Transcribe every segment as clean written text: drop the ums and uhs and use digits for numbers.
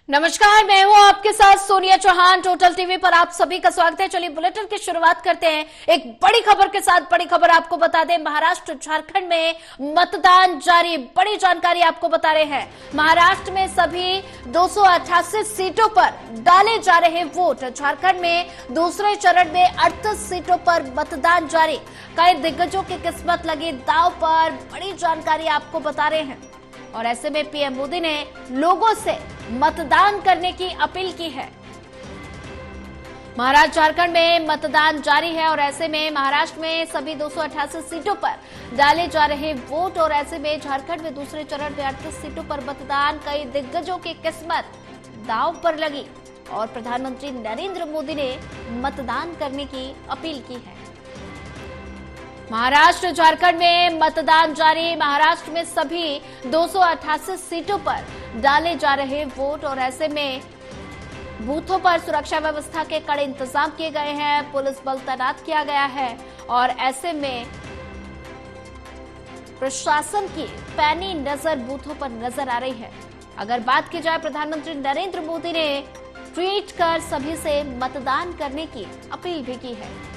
नमस्कार, मैं हूं आपके साथ सोनिया चौहान। टोटल टीवी पर आप सभी का स्वागत है। चलिए बुलेटिन की शुरुआत करते हैं एक बड़ी खबर के साथ। बड़ी खबर आपको बता दें, महाराष्ट्र झारखंड में मतदान जारी। बड़ी जानकारी आपको बता रहे हैं, महाराष्ट्र में सभी 288 सीटों पर डाले जा रहे वोट। झारखंड में दूसरे चरण में 38 सीटों पर मतदान जारी। कई दिग्गजों की किस्मत लगी दांव पर, बड़ी जानकारी आपको बता रहे हैं। और ऐसे में पीएम मोदी ने लोगों से मतदान करने की अपील की है। महाराष्ट्र झारखंड में मतदान जारी है और ऐसे में महाराष्ट्र में सभी 288 सीटों पर डाले जा रहे वोट। और ऐसे में झारखंड में दूसरे चरण में 38 सीटों पर मतदान। कई दिग्गजों की किस्मत दांव पर लगी और प्रधानमंत्री नरेंद्र मोदी ने मतदान करने की अपील की है। महाराष्ट्र झारखंड में मतदान जारी। महाराष्ट्र में सभी 288 सीटों पर डाले जा रहे वोट और ऐसे में बूथों पर सुरक्षा व्यवस्था के कड़े इंतजाम किए गए हैं। पुलिस बल तैनात किया गया है और ऐसे में प्रशासन की पैनी नजर बूथों पर नजर आ रही है। अगर बात की जाए, प्रधानमंत्री नरेंद्र मोदी ने ट्वीट कर सभी से मतदान करने की अपील भी की है।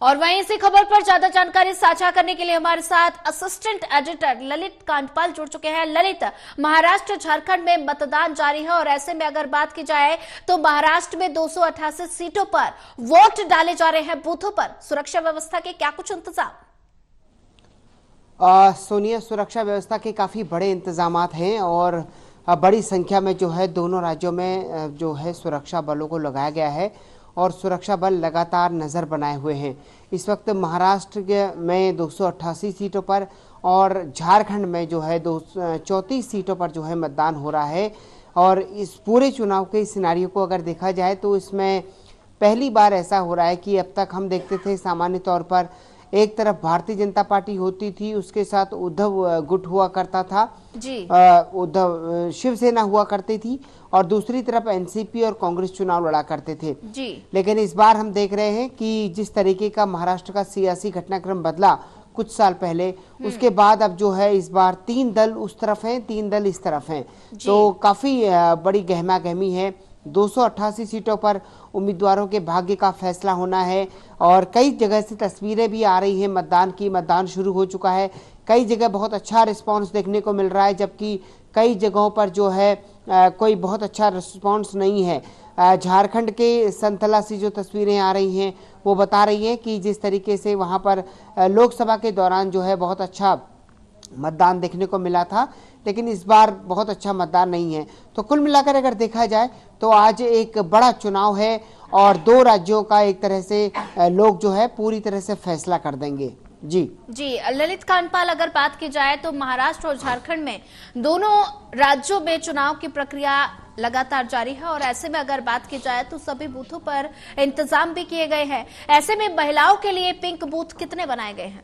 और वहीं इसी खबर पर ज्यादा जानकारी साझा करने के लिए हमारे साथ असिस्टेंट एडिटर ललित कांडपाल जुड़ चुके हैं। ललित, महाराष्ट्र झारखंड में मतदान जारी है और ऐसे में अगर बात की जाए तो महाराष्ट्र में 288 सीटों पर वोट डाले जा रहे हैं। बूथों पर सुरक्षा व्यवस्था के क्या कुछ इंतजाम? सोनिया, सुरक्षा व्यवस्था के काफी बड़े इंतजामात हैं और बड़ी संख्या में जो है दोनों राज्यों में जो है सुरक्षा बलों को लगाया गया है और सुरक्षा बल लगातार नज़र बनाए हुए हैं। इस वक्त महाराष्ट्र में 288 सीटों पर और झारखंड में जो है 34 सीटों पर जो है मतदान हो रहा है। और इस पूरे चुनाव के सिनारियो को अगर देखा जाए तो इसमें पहली बार ऐसा हो रहा है कि अब तक हम देखते थे सामान्य तौर पर एक तरफ भारतीय जनता पार्टी होती थी, उसके साथ उद्धव गुट हुआ करता था जी। उद्धव शिवसेना हुआ करती थी और दूसरी तरफ एनसीपी और कांग्रेस चुनाव लड़ा करते थे जी। लेकिन इस बार हम देख रहे हैं कि जिस तरीके का महाराष्ट्र का सियासी घटनाक्रम बदला कुछ साल पहले, उसके बाद अब जो है इस बार 3 दल उस तरफ हैं, 3 दल इस तरफ हैं। तो काफी बड़ी गहमा गहमी है। 288 सीटों पर उम्मीदवारों के भाग्य का फैसला होना है और कई जगह से तस्वीरें भी आ रही हैं मतदान की। मतदान शुरू हो चुका है, कई जगह बहुत अच्छा रिस्पांस देखने को मिल रहा है, जबकि कई जगहों पर जो है कोई बहुत अच्छा रिस्पांस नहीं है। झारखंड के संतला से जो तस्वीरें आ रही हैं वो बता रही हैं कि जिस तरीके से वहाँ पर लोकसभा के दौरान जो है बहुत अच्छा मतदान देखने को मिला था, लेकिन इस बार बहुत अच्छा मतदान नहीं है। तो कुल मिलाकर अगर देखा जाए तो आज एक बड़ा चुनाव है और 2 राज्यों का एक तरह से लोग जो है पूरी तरह से फैसला कर देंगे। जी ललित कांडपाल, अगर बात की जाए तो महाराष्ट्र और झारखंड में दोनों राज्यों में चुनाव की प्रक्रिया लगातार जारी है और ऐसे में अगर बात की जाए तो सभी बूथों पर इंतजाम भी किए गए हैं। ऐसे में महिलाओं के लिए पिंक बूथ कितने बनाए गए हैं?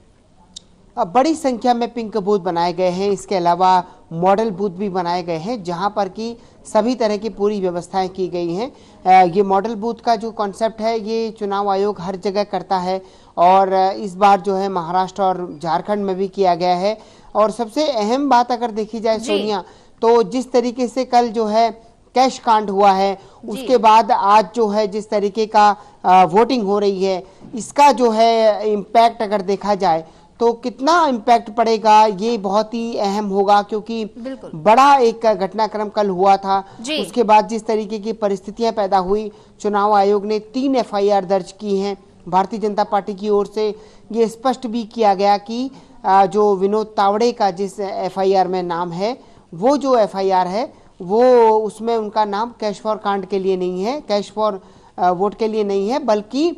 बड़ी संख्या में पिंक बूथ बनाए गए हैं। इसके अलावा मॉडल बूथ भी बनाए गए हैं जहां पर कि सभी तरह की पूरी व्यवस्थाएं की गई हैं। ये मॉडल बूथ का जो कॉन्सेप्ट है ये चुनाव आयोग हर जगह करता है और इस बार जो है महाराष्ट्र और झारखंड में भी किया गया है। और सबसे अहम बात अगर देखी जाए सोनिया, तो जिस तरीके से कल जो है कैश कांड हुआ है, उसके बाद आज जो है जिस तरीके का वोटिंग हो रही है, इसका जो है इम्पैक्ट अगर देखा जाए तो कितना इम्पैक्ट पड़ेगा ये बहुत ही अहम होगा, क्योंकि बड़ा एक घटनाक्रम कल हुआ था। उसके बाद जिस तरीके की परिस्थितियां पैदा हुई, चुनाव आयोग ने 3 एफआईआर दर्ज की हैं। भारतीय जनता पार्टी की ओर से ये स्पष्ट भी किया गया कि जो विनोद तावड़े का जिस एफआईआर में नाम है, वो जो एफआईआर है वो उसमें उनका नाम कैश फॉर कांड के लिए नहीं है, कैश फॉर वोट के लिए नहीं है, बल्कि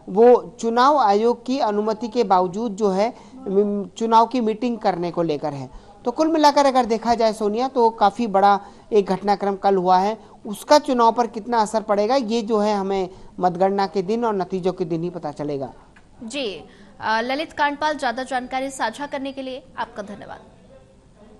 वो चुनाव आयोग की अनुमति के बावजूद जो है चुनाव की मीटिंग करने को लेकर है। तो कुल मिलाकर अगर देखा जाए सोनिया, तो काफी बड़ा एक घटनाक्रम कल हुआ है। उसका चुनाव पर कितना असर पड़ेगा ये जो है हमें मतगणना के दिन और नतीजों के दिन ही पता चलेगा। जी, ललित कांडपाल, ज्यादा जानकारी साझा करने के लिए आपका धन्यवाद।